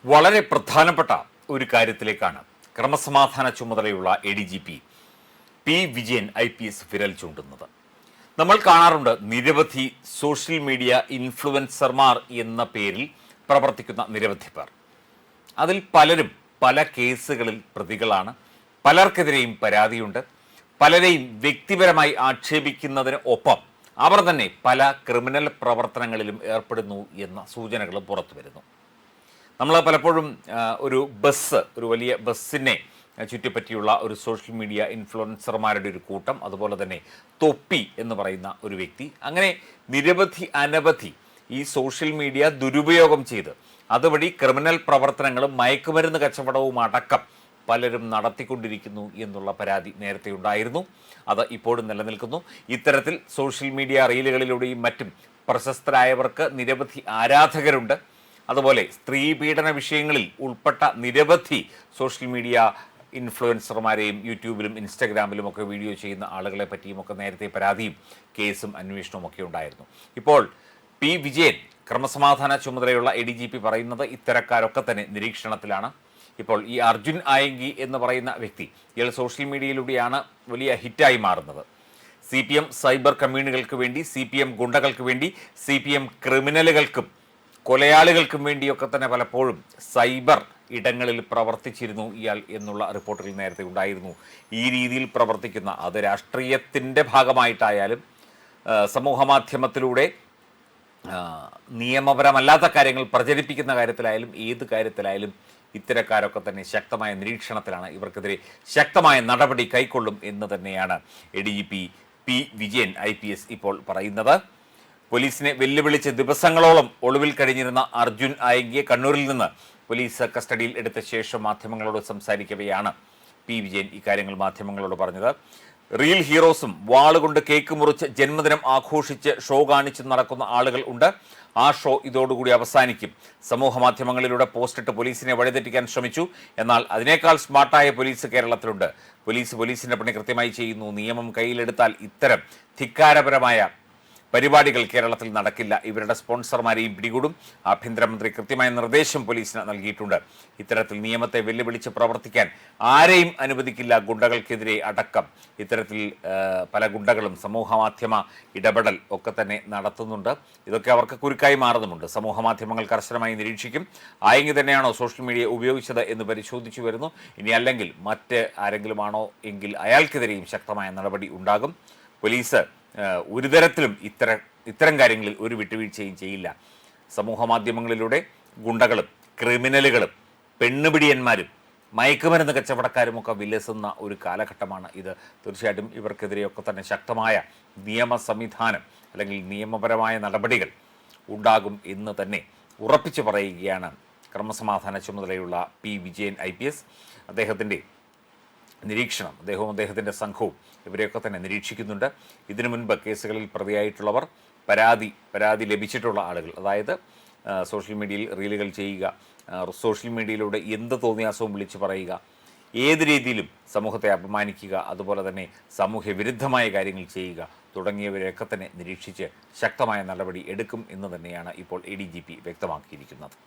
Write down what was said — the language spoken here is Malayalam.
വളരെ പ്രധാനപ്പെട്ട ഒരു കാര്യത്തിലേക്കാണ് ക്രമസമാധാന ചുമതലയുള്ള ADGP പി വിജയൻ IPS വിരൽ ചൂണ്ടുന്നത്. നമ്മൾ കാണാറുണ്ട് നിരവധി സോഷ്യൽ മീഡിയ ഇൻഫ്ലുവൻസർമാർ എന്ന പേരിൽ പ്രവർത്തിക്കുന്ന നിരവധി പേർ. അതിൽ പലരും പല കേസുകളിൽ പ്രതികളാണ്. പലർക്കെതിരെയും പരാതിയുണ്ട്. പലരെയും വ്യക്തിപരമായി ആക്ഷേപിക്കുന്നതിന് ഒപ്പം അവർ തന്നെ പല ക്രിമിനൽ പ്രവർത്തനങ്ങളിലും ഏർപ്പെടുന്നു എന്ന സൂചനകളും പുറത്തു വരുന്നു. നമ്മൾ പലപ്പോഴും ഒരു വലിയ ബസ്സിനെ ചുറ്റിപ്പറ്റിയുള്ള ഒരു സോഷ്യൽ മീഡിയ ഇൻഫ്ലുവൻസർമാരുടെ ഒരു കൂട്ടം, അതുപോലെ തന്നെ തൊപ്പി എന്ന് പറയുന്ന ഒരു വ്യക്തി, അങ്ങനെ അനവധി ഈ സോഷ്യൽ മീഡിയ ദുരുപയോഗം ചെയ്ത് അതുവഴി ക്രിമിനൽ പ്രവർത്തനങ്ങളും മയക്കുമരുന്ന് കച്ചവടവും അടക്കം പലരും നടത്തിക്കൊണ്ടിരിക്കുന്നു എന്നുള്ള പരാതി നേരത്തെ ഉണ്ടായിരുന്നു. അത് ഇപ്പോഴും നിലനിൽക്കുന്നു. ഇത്തരത്തിൽ സോഷ്യൽ മീഡിയ റീലുകളിലൂടെയും മറ്റും പ്രശസ്തരായവർക്ക് നിരവധി ആരാധകരുണ്ട്. അതുപോലെ സ്ത്രീ പീഡന വിഷയങ്ങളിൽ ഉൾപ്പെട്ട നിരവധി സോഷ്യൽ മീഡിയ ഇൻഫ്ലുവൻസർമാരെയും യൂട്യൂബിലും ഇൻസ്റ്റഗ്രാമിലും ഒക്കെ വീഡിയോ ചെയ്യുന്ന ആളുകളെ പറ്റിയുമൊക്കെ നേരത്തെ പരാതിയും കേസും അന്വേഷണവും ഒക്കെ ഉണ്ടായിരുന്നു. ഇപ്പോൾ പി വിജയൻ ക്രമസമാധാന ചുമതലയുള്ള ADGP പറയുന്നത് ഇത്തരക്കാരൊക്കെ തന്നെ നിരീക്ഷണത്തിലാണ്. ഇപ്പോൾ ഈ അർജുൻ ആയങ്കി എന്ന് പറയുന്ന വ്യക്തി, ഇയാൾ സോഷ്യൽ മീഡിയയിലൂടെയാണ് വലിയ ഹിറ്റായി മാറുന്നത്. CPM സൈബർ കമ്മ്യൂണികൾക്ക് വേണ്ടി, CPM ഗുണ്ടകൾക്ക് വേണ്ടി, CPM ക്രിമിനലുകൾക്കും കൊലയാളികൾക്കും വേണ്ടിയൊക്കെ തന്നെ പലപ്പോഴും സൈബർ ഇടങ്ങളിൽ പ്രവർത്തിച്ചിരുന്നു ഇയാൾ എന്നുള്ള റിപ്പോർട്ടുകൾ നേരത്തെ ഉണ്ടായിരുന്നു. ഈ രീതിയിൽ പ്രവർത്തിക്കുന്ന, അത് രാഷ്ട്രീയത്തിൻ്റെ ഭാഗമായിട്ടായാലും സമൂഹ മാധ്യമത്തിലൂടെ നിയമപരമല്ലാത്ത കാര്യങ്ങൾ പ്രചരിപ്പിക്കുന്ന കാര്യത്തിലായാലും ഏത് കാര്യത്തിലായാലും ഇത്തരക്കാരൊക്കെ തന്നെ ശക്തമായ നിരീക്ഷണത്തിലാണ്. ഇവർക്കെതിരെ ശക്തമായ നടപടി കൈക്കൊള്ളും എന്ന് തന്നെയാണ് ADGP പി വിജയൻ IPS ഇപ്പോൾ പറയുന്നത്. പോലീസിനെ വെല്ലുവിളിച്ച് ദിവസങ്ങളോളം ഒളിവിൽ കഴിഞ്ഞിരുന്ന അർജുൻ ആയങ്കിയെ കണ്ണൂരിൽ നിന്ന് പോലീസ് കസ്റ്റഡിയിൽ എടുത്ത ശേഷം മാധ്യമങ്ങളോട് സംസാരിക്കവെയാണ് പി വിജയൻ ഇക്കാര്യങ്ങൾ മാധ്യമങ്ങളോട് പറഞ്ഞത്. റിയൽ ഹീറോസും വാളുകൊണ്ട് കേക്ക് മുറിച്ച് ജന്മദിനം ആഘോഷിച്ച് ഷോ കാണിച്ച് നടക്കുന്ന ആളുകൾ ഉണ്ട്. ആ ഷോ ഇതോടുകൂടി അവസാനിക്കും. സമൂഹ മാധ്യമങ്ങളിലൂടെ പോസ്റ്റിട്ട് പോലീസിനെ വഴിതെറ്റിക്കാൻ ശ്രമിച്ചു. എന്നാൽ അതിനേക്കാൾ സ്മാർട്ടായ പോലീസ് കേരളത്തിലുണ്ട്. പോലീസിന്റെ പണി കൃത്യമായി ചെയ്യുന്നു. നിയമം കയ്യിലെടുത്താൽ ഇത്തരം ധിക്കാരപരമായ പരിപാടികൾ കേരളത്തിൽ നടക്കില്ല. ഇവരുടെ സ്പോൺസർമാരെയും പിടികൂടും. ആഭ്യന്തരമന്ത്രി കൃത്യമായ നിർദ്ദേശം പോലീസിന് നൽകിയിട്ടുണ്ട്. ഇത്തരത്തിൽ നിയമത്തെ വെല്ലുവിളിച്ച് പ്രവർത്തിക്കാൻ ആരെയും അനുവദിക്കില്ല. ഗുണ്ടകൾക്കെതിരെ അടക്കം ഇത്തരത്തിൽ പല ഗുണ്ടകളും സമൂഹ മാധ്യമ ഇടപെടൽ ഒക്കെ തന്നെ നടത്തുന്നുണ്ട്. ഇതൊക്കെ അവർക്ക് കുരുക്കായി മാറുന്നുമുണ്ട്. സമൂഹ മാധ്യമങ്ങൾ കർശനമായി നിരീക്ഷിക്കും. ആയെങ്കിൽ തന്നെയാണോ സോഷ്യൽ മീഡിയ ഉപയോഗിച്ചത് എന്ന് പരിശോധിച്ചു വരുന്നു. ഇനി അല്ലെങ്കിൽ മറ്റ് ആരെങ്കിലുമാണോ എങ്കിൽ അയാൾക്കെതിരെയും ശക്തമായ നടപടി ഉണ്ടാകും. പോലീസ് ഒരു തരത്തിലും ഇത്തരം കാര്യങ്ങളിൽ ഒരു വിട്ടുവീഴ്ചയും ചെയ്യില്ല. സമൂഹ മാധ്യമങ്ങളിലൂടെ ഗുണ്ടകളും ക്രിമിനലുകളും പെണ്ണുപിടിയന്മാരും മയക്കുമരുന്ന് കച്ചവടക്കാരുമൊക്കെ വിലസുന്ന ഒരു കാലഘട്ടമാണ് ഇത്. തീർച്ചയായിട്ടും ഇവർക്കെതിരെയൊക്കെ തന്നെ ശക്തമായ നിയമ സംവിധാനം അല്ലെങ്കിൽ നിയമപരമായ നടപടികൾ ഉണ്ടാകും എന്ന് തന്നെ ഉറപ്പിച്ചു പറയുകയാണ് ക്രമസമാധാന ചുമതലയുള്ള പി വിജയൻ IPS. അദ്ദേഹത്തിൻ്റെ നിരീക്ഷണം, അദ്ദേഹത്തിൻ്റെ സംഘവും ഇവരെയൊക്കെ തന്നെ നിരീക്ഷിക്കുന്നുണ്ട്. ഇതിനു മുൻപ് കേസുകളിൽ പ്രതിയായിട്ടുള്ളവർ, പരാതി ലഭിച്ചിട്ടുള്ള ആളുകൾ, അതായത് സോഷ്യൽ മീഡിയയിൽ റീലുകൾ ചെയ്യുക, സോഷ്യൽ മീഡിയയിലൂടെ എന്ത് തോന്നിയാസവും വിളിച്ചു പറയുക, ഏത് രീതിയിലും സമൂഹത്തെ അപമാനിക്കുക, അതുപോലെ തന്നെ സാമൂഹ്യ വിരുദ്ധമായ കാര്യങ്ങൾ ചെയ്യുക തുടങ്ങിയവരെയൊക്കെ തന്നെ നിരീക്ഷിച്ച് ശക്തമായ നടപടി എടുക്കും എന്ന് തന്നെയാണ് ഇപ്പോൾ ADGP വ്യക്തമാക്കിയിരിക്കുന്നത്.